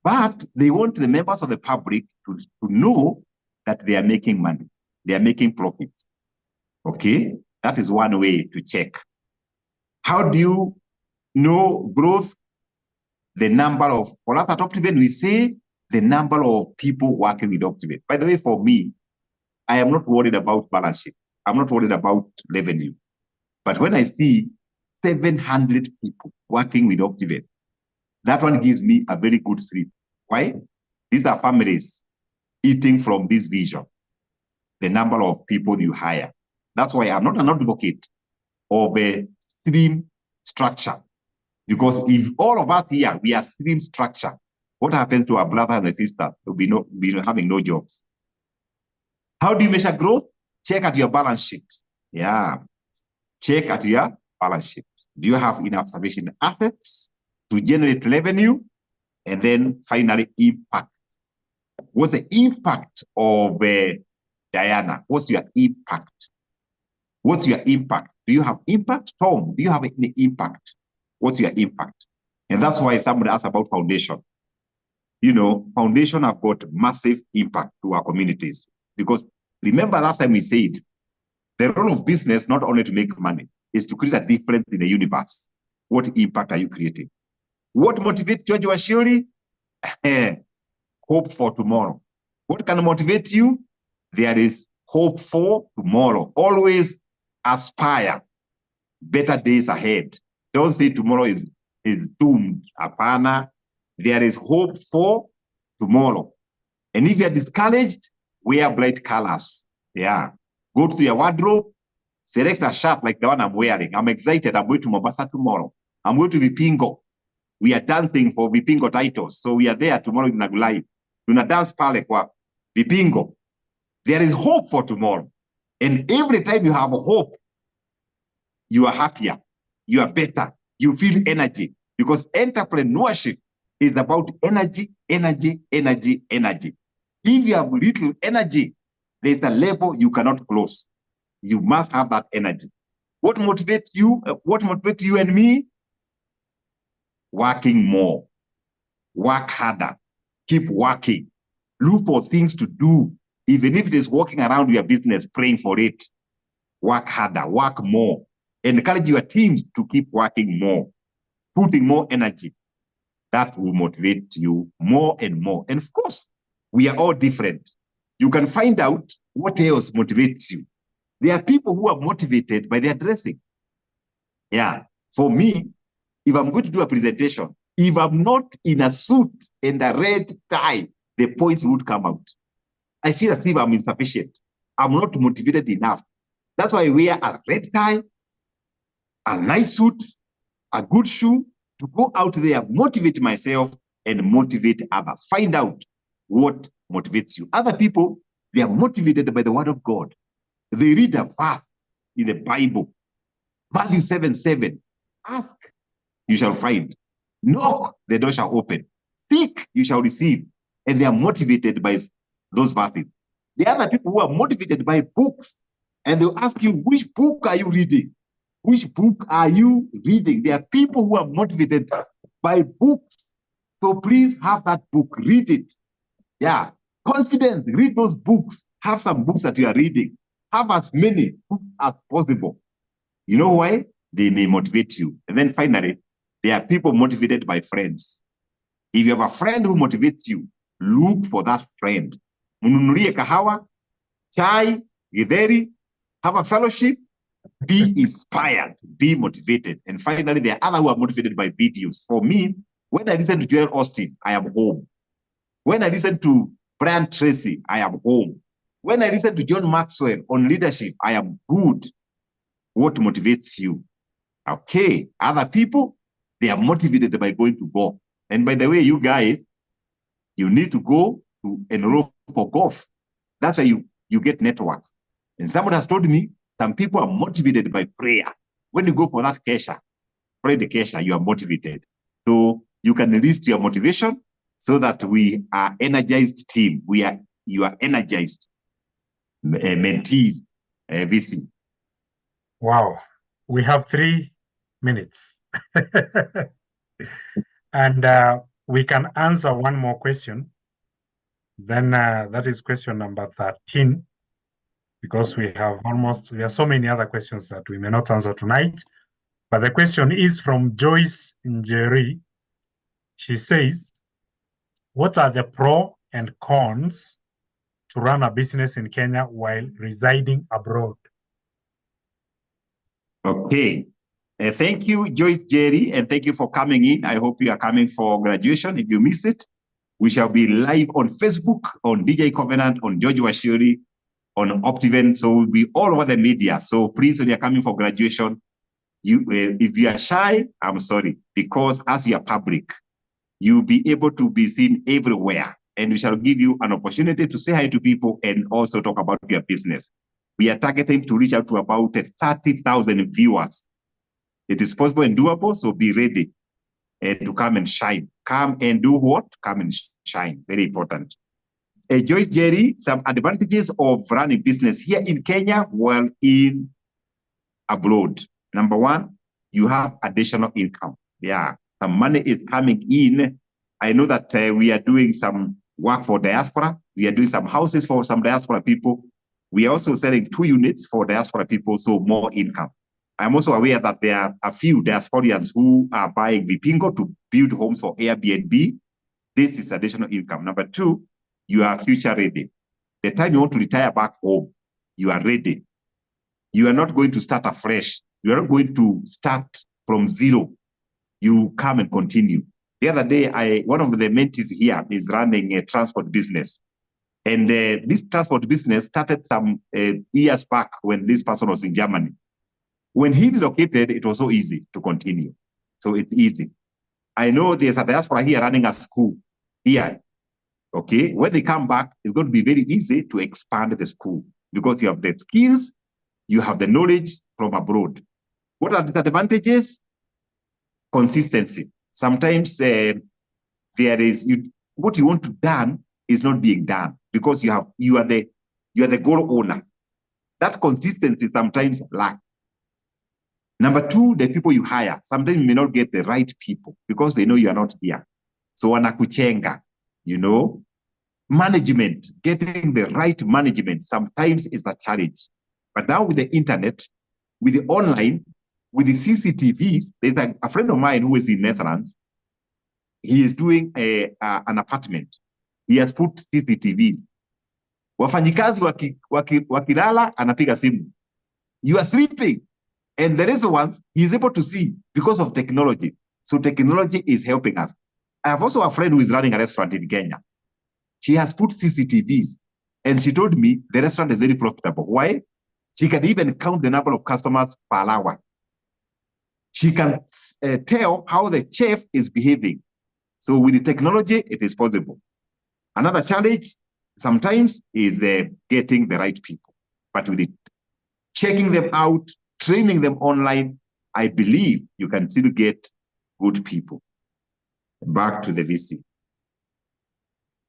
but they want the members of the public to know that they are making money, they are making profits. Okay, that is one way to check. How do you know growth? The number of, for us at Optivate, we say the number of people working with Optivate. By the way, for me, I am not worried about balance sheet. I'm not worried about revenue. But when I see 700 people working with Optivate, that one gives me a very good sleep. Why? These are families eating from this vision, the number of people you hire. That's why I'm not an advocate of a stream structure. Because if all of us here, we are stream structure, what happens to our brothers and sisters? We'll be having no jobs. How do you measure growth? Check at your balance sheet. Yeah. Check at your balance sheet. Do you have enough sufficient assets to generate revenue? And then finally, impact. What's the impact of Diana? What's your impact? What's your impact? Do you have impact? Tom, do you have any impact? What's your impact? And that's why somebody asked about foundation. You know, foundation have got massive impact to our communities. Because remember last time we said, the role of business, not only to make money, is to create a difference in the universe. What impact are you creating? What motivates George Washiri? Hope for tomorrow. What can motivate you? There is hope for tomorrow. Always aspire better days ahead. Don't say tomorrow is doomed. Apana. There is hope for tomorrow. And if you're discouraged, wear bright colors. Yeah. Go to your wardrobe, select a shirt like the one I'm wearing. I'm excited. I'm going to Mombasa tomorrow. I'm going to Vipingo. We are dancing for Vipingo titles. So we are there tomorrow in Nagulai. Tuna dance pale kwa Vipingo. There is hope for tomorrow. And every time you have hope, you are happier. You are better. You feel energy. Because entrepreneurship is about energy, energy, energy, energy. If you have little energy, there's a level you cannot close. You must have that energy. What motivates you? What motivates you and me? Working more. Work harder. Keep working. Look for things to do. Even if it is walking around your business, praying for it. Work harder. Work more. Encourage your teams to keep working more. Putting more energy. That will motivate you more and more. And of course, we are all different. You can find out what else motivates you. There are people who are motivated by their dressing. Yeah. For me, if I'm going to do a presentation, if I'm not in a suit and a red tie, the points would come out. I feel as if I'm insufficient. I'm not motivated enough. That's why I wear a red tie, a nice suit, a good shoe, to go out there, motivate myself and motivate others. Find out what motivates you. Other people, they are motivated by the word of God. They read a verse in the Bible. Matthew 7:7. Ask, you shall find. Knock, the door shall open. Seek, you shall receive. And they are motivated by those verses. The other people who are motivated by books, and they'll ask you, which book are you reading? Which book are you reading? There are people who are motivated by books. So please have that book, read it. Yeah, confident, read those books. Have some books that you are reading. Have as many books as possible. You know why? They may motivate you. And then finally, there are people motivated by friends. If you have a friend who motivates you, look for that friend. Mununulie kahawa, chai, githeri, have a fellowship, be inspired, be motivated. And finally, there are others who are motivated by videos. For me, when I listen to Joel Austin, I am home. When I listen to Brian Tracy, I am home. When I listen to John Maxwell on leadership, I am good. What motivates you? Okay, other people, they are motivated by going to golf. And by the way, you guys, you need to go to enroll for golf. That's how you get networks. And someone has told me some people are motivated by prayer. When you go for that kesha, pray the kesha, you are motivated. So you can list your motivation so that we are energized team. You are energized mentees, VC. Wow, we have 3 minutes. And we can answer one more question. Then that is question number 13, because we have so many other questions that we may not answer tonight. But the question is from Joyce Njeri. She says, what are the pros and cons to run a business in Kenya while residing abroad? Okay. Thank you, Joyce Jerry, and thank you for coming in. I hope you are coming for graduation. If you miss it, we shall be live on Facebook, on DJ Covenant, on George Washiri, on Optiven. So we'll be all over the media. So please, when you're coming for graduation, if you are shy, I'm sorry, because as you are public, you'll be able to be seen everywhere. And we shall give you an opportunity to say hi to people and also talk about your business. We are targeting to reach out to about 30,000 viewers. It is possible and doable, so be ready to come and shine. Come and do what? Come and shine. Very important. Joyce Jerry, some advantages of running business here in Kenya while in abroad. Number one, you have additional income. Yeah, some money is coming in. I know that we are doing some work for diaspora. We are doing some houses for some diaspora people. We are also selling 2 units for diaspora people, so more income. I'm also aware that there are a few diasporians who are buying Vipingo to build homes for Airbnb. This is additional income. Number 2, you are future ready. The time you want to retire back home, you are ready. You are not going to start afresh. You are not going to start from zero. You come and continue. The other day, one of the mentees here is running a transport business. And this transport business started some years back when this person was in Germany. When he relocated, it was so easy to continue. So it's easy. I know there's a diaspora here running a school here. Okay, when they come back, it's going to be very easy to expand the school because you have the skills, you have the knowledge from abroad. What are the advantages? Consistency. Sometimes what you want to done is not being done because you are the goal owner. That consistency sometimes lack. Number 2, the people you hire. Sometimes you may not get the right people because they know you are not here. So wanakuchenga, management, getting the right management sometimes is a challenge. But now with the internet, with the online, with the CCTVs, there's a friend of mine who is in Netherlands. He is doing an apartment. He has put CCTVs. Wafanyikazi wakilala, anapiga simu. You are sleeping. And the rest ones, he is able to see because of technology. So technology is helping us. I have also a friend who is running a restaurant in Kenya. She has put CCTVs. And she told me the restaurant is very profitable. Why? She can even count the number of customers per hour. She can tell how the chef is behaving. So with the technology, it is possible. Another challenge sometimes is getting the right people. But with it, checking them out, training them online, I believe you can still get good people. Back to the VC.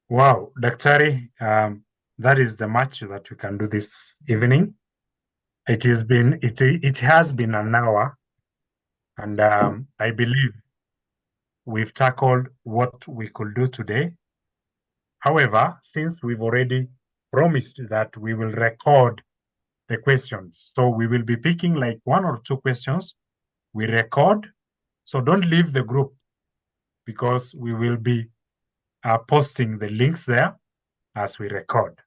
Wow, Daktari, that is the much that we can do this evening. It has been an hour, and I believe we've tackled what we could do today. However, since we've already promised that we will record the questions, so we will be picking like 1 or 2 questions. We record, so don't leave the group because we will be posting the links there as we record.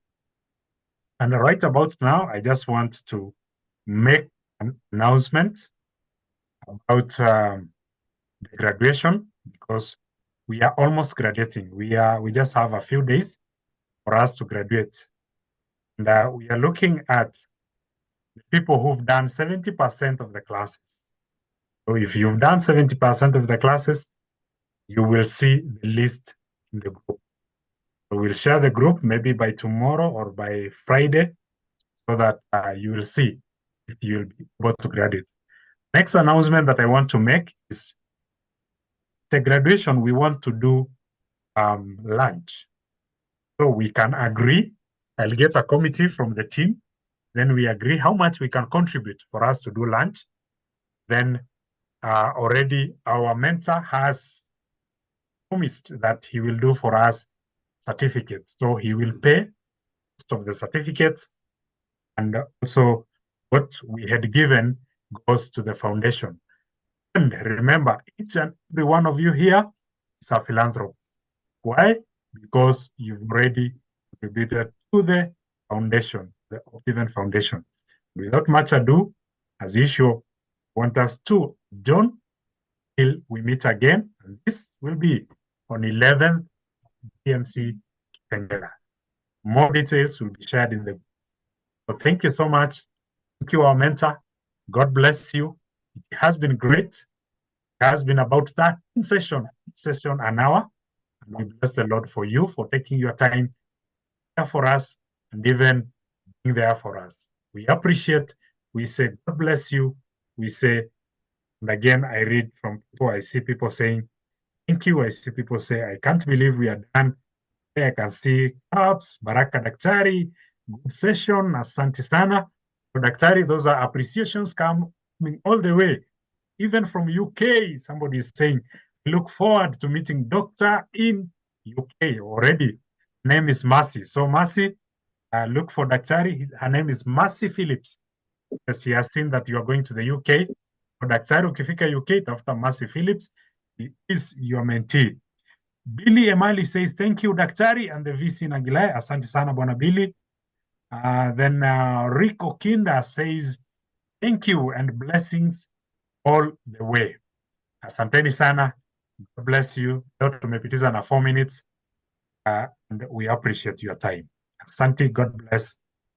And right about now, I just want to make an announcement about the graduation, because we are almost graduating. We just have a few days for us to graduate. And we are looking at the people who've done 70% of the classes. So if you've done 70% of the classes, you will see the list in the group. So we'll share the group maybe by tomorrow or by Friday, so that you will see if you'll be able to graduate. Next announcement that I want to make is the graduation. We want to do lunch. So we can agree. I'll get a committee from the team. Then we agree how much we can contribute for us to do lunch. Then already our mentor has promised that he will do for us certificate. So he will pay most of the certificates, and also what we had given goes to the foundation. And remember, each and every one of you here is a philanthropist. Why? Because you've already contributed to the foundation, the Optiven Foundation. Without much ado, as usual, I want us to join till we meet again. And this will be on 11th PMC Kitengela. More details will be shared in the group. So thank you so much. Thank you, our mentor. God bless you. It has been great. It has been about 13 sessions, an hour. And we bless the Lord for you, for taking your time there for us, and even being there for us. We appreciate. We say, God bless you. We say, and again, I read from people, I see people saying, thank you. I see people say, I can't believe we are done. I can see Caps, Baraka Daktari, good session, asante sana. Daktari, those are appreciations coming all the way. Even from UK, somebody is saying, look forward to meeting doctor in UK already. Name is Mercy. So Mercy, look for Daktari. Her name is Mercy Phillips. Because she has seen that you are going to the UK. For Daktari, ukifika UK, after Mercy Phillips, he is your mentee. Billy Emali says, thank you, Daktari, and the VC Nagilai. Asante sana, Bwana Billy. Then Rico Kinda says, thank you and blessings all the way. Asanteni sana. God bless you. Leo tumepitiza na 4 minutes, and we appreciate your time. Asante, God bless.